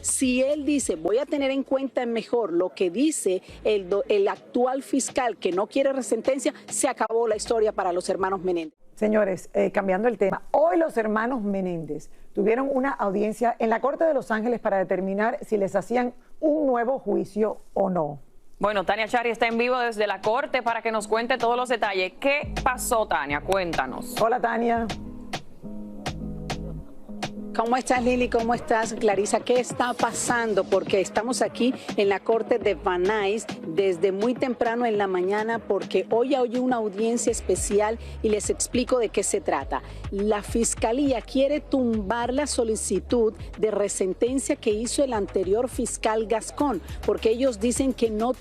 Si él dice, voy a tener en cuenta mejor lo que dice el actual fiscal que no quiere resentencia, se acabó la historia para los hermanos Menéndez. Señores, cambiando el tema, hoy los hermanos Menéndez tuvieron una audiencia en la Corte de Los Ángeles para determinar si les hacían un nuevo juicio o no. Bueno, Tania Chari está en vivo desde la Corte para que nos cuente todos los detalles. ¿Qué pasó, Tania? Cuéntanos. Hola, Tania. ¿Cómo estás, Lili? ¿Cómo estás, Clarisa? ¿Qué está pasando? Porque estamos aquí en la corte de Van Nuys desde muy temprano en la mañana porque hoy hay una audiencia especial y les explico de qué se trata. La Fiscalía quiere tumbar la solicitud de resentencia que hizo el anterior fiscal Gascón porque ellos dicen que no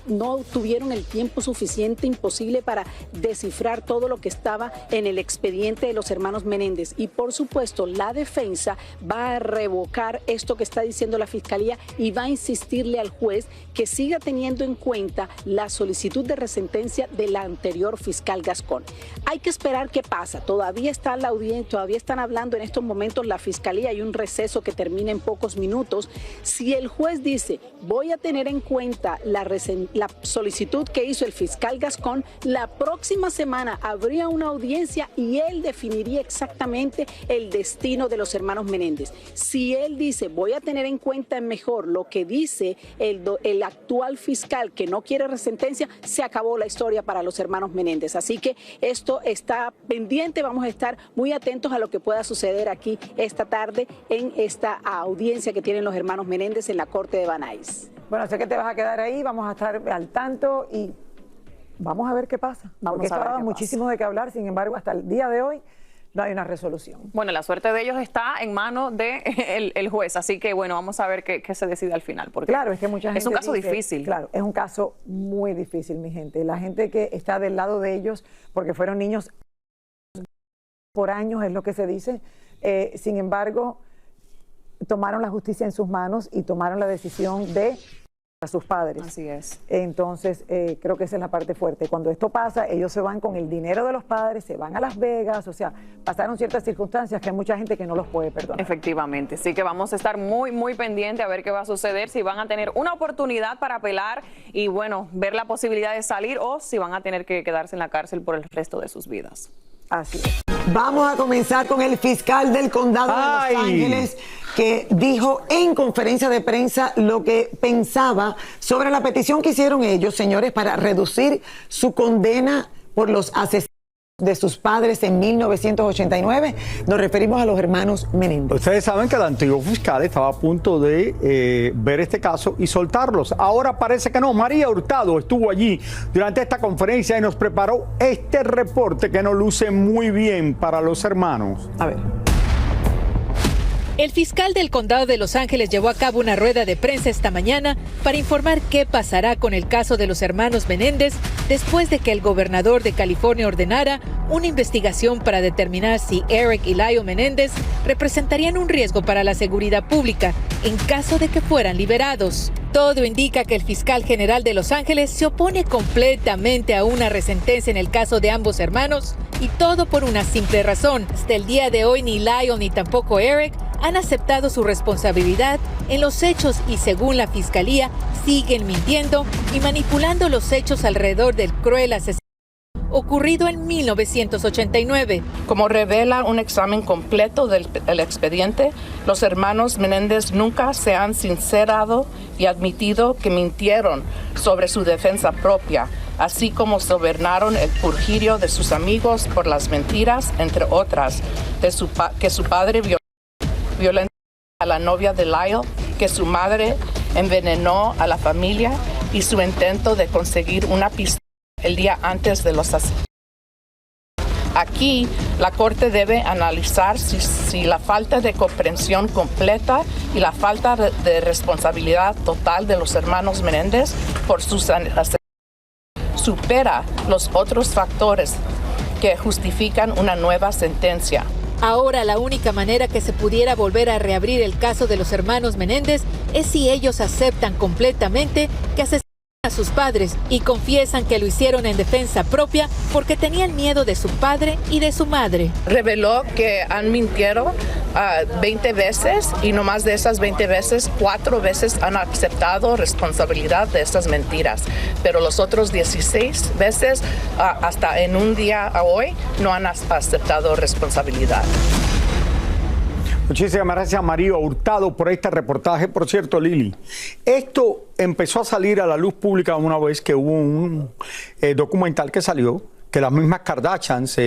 tuvieron el tiempo suficiente, imposible para descifrar todo lo que estaba en el expediente de los hermanos Menéndez. Y por supuesto, la defensa va a revocar esto que está diciendo la Fiscalía y va a insistirle al juez que siga teniendo en cuenta la solicitud de resentencia del anterior fiscal Gascón. Hay que esperar qué pasa. Todavía está la audiencia, todavía están hablando en estos momentos la Fiscalía. Hay un receso que termina en pocos minutos. Si el juez dice, voy a tener en cuenta la solicitud que hizo el fiscal Gascón, la próxima semana habría una audiencia y él definiría exactamente el destino de los hermanos Menéndez. Si él dice, voy a tener en cuenta mejor lo que dice el actual fiscal que no quiere resentencia, se acabó la historia para los hermanos Menéndez. Así que esto está pendiente, vamos a estar muy atentos a lo que pueda suceder aquí esta tarde en esta audiencia que tienen los hermanos Menéndez en la Corte de Van Nuys. Bueno, sé que te vas a quedar ahí, vamos a estar al tanto y vamos a ver qué pasa. Porque esto ha dado muchísimo de qué hablar, sin embargo, hasta el día de hoy no hay una resolución. Bueno, la suerte de ellos está en manos del juez, así que bueno, vamos a ver qué se decide al final. Porque claro, es que mucha gente es un caso dice, difícil. Claro, es un caso muy difícil, mi gente. La gente que está del lado de ellos, porque fueron niños por años, es lo que se dice. Sin embargo, tomaron la justicia en sus manos y tomaron la decisión de a sus padres. Así es. Entonces, creo que esa es la parte fuerte. Cuando esto pasa, ellos se van con el dinero de los padres, se van a Las Vegas, o sea, pasaron ciertas circunstancias que hay mucha gente que no los puede perdonar. Efectivamente, sí que vamos a estar muy pendientes a ver qué va a suceder, si van a tener una oportunidad para apelar y bueno, ver la posibilidad de salir o si van a tener que quedarse en la cárcel por el resto de sus vidas. Así es. Vamos a comenzar con el fiscal del condado de Los Ángeles, que dijo en conferencia de prensa lo que pensaba sobre la petición que hicieron ellos, señores, para reducir su condena por los asesinatos de sus padres en 1989. Nos referimos a los hermanos Menéndez. Ustedes saben que el antiguo fiscal estaba a punto de ver este caso y soltarlos. Ahora parece que no. María Hurtado estuvo allí durante esta conferencia y nos preparó este reporte que nos luce muy bien para los hermanos. A ver. El fiscal del condado de Los Ángeles llevó a cabo una rueda de prensa esta mañana para informar qué pasará con el caso de los hermanos Menéndez después de que el gobernador de California ordenara una investigación para determinar si Eric y Lyle Menéndez representarían un riesgo para la seguridad pública en caso de que fueran liberados. Todo indica que el fiscal general de Los Ángeles se opone completamente a una resentencia en el caso de ambos hermanos y todo por una simple razón. Hasta el día de hoy ni Lyle ni tampoco Eric han aceptado su responsabilidad en los hechos y según la fiscalía siguen mintiendo y manipulando los hechos alrededor del cruel asesinato ocurrido en 1989. Como revela un examen completo del expediente, los hermanos Menéndez nunca se han sincerado y admitido que mintieron sobre su defensa propia, así como sobornaron el perjurio de sus amigos por las mentiras, entre otras, que su padre violentó a la novia de Lyle, que su madre envenenó a la familia y su intento de conseguir una pistola el día antes de los asesinatos. Aquí, la Corte debe analizar si la falta de comprensión completa y la falta de responsabilidad total de los hermanos Menéndez por sus asesinatos supera los otros factores que justifican una nueva sentencia. Ahora la única manera que se pudiera volver a reabrir el caso de los hermanos Menéndez es si ellos aceptan completamente que asesinaron a sus padres y confiesan que lo hicieron en defensa propia porque tenían miedo de su padre y de su madre. Reveló que han mintieron 20 veces y no más de esas 20 veces, 4 veces han aceptado responsabilidad de estas mentiras. Pero los otros 16 veces, hasta en un día a hoy, no han aceptado responsabilidad. Muchísimas gracias, María Hurtado, por este reportaje. Por cierto, Lili, esto empezó a salir a la luz pública una vez que hubo un documental que salió, que las mismas Kardashians,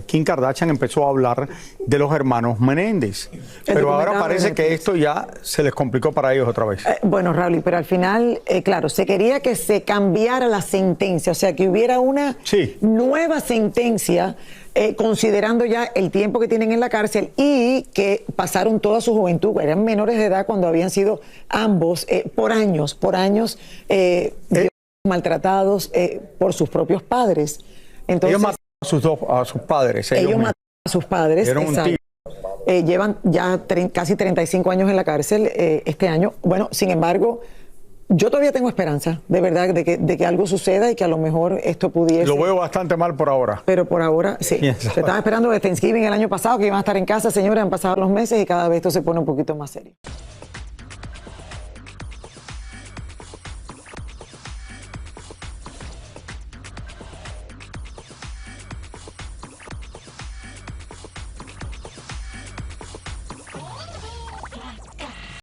Kim Kardashian empezó a hablar de los hermanos Menéndez. Pero ahora parece que esto ya se les complicó para ellos otra vez. Bueno, Raúl, pero al final, claro, se quería que se cambiara la sentencia, o sea, que hubiera una nueva sentencia, considerando ya el tiempo que tienen en la cárcel y que pasaron toda su juventud, eran menores de edad cuando habían sido ambos por años maltratados por sus propios padres. Entonces, ellos mataron a sus padres. Ellos mataron a sus padres. Llevan ya casi 35 años en la cárcel este año. Bueno, sin embargo, yo todavía tengo esperanza, de verdad, de que algo suceda y que a lo mejor esto pudiese... Lo veo bastante mal por ahora. Pero por ahora, sí. Se estaba esperando de Thanksgiving el año pasado, que iban a estar en casa, señores, han pasado los meses y cada vez esto se pone un poquito más serio.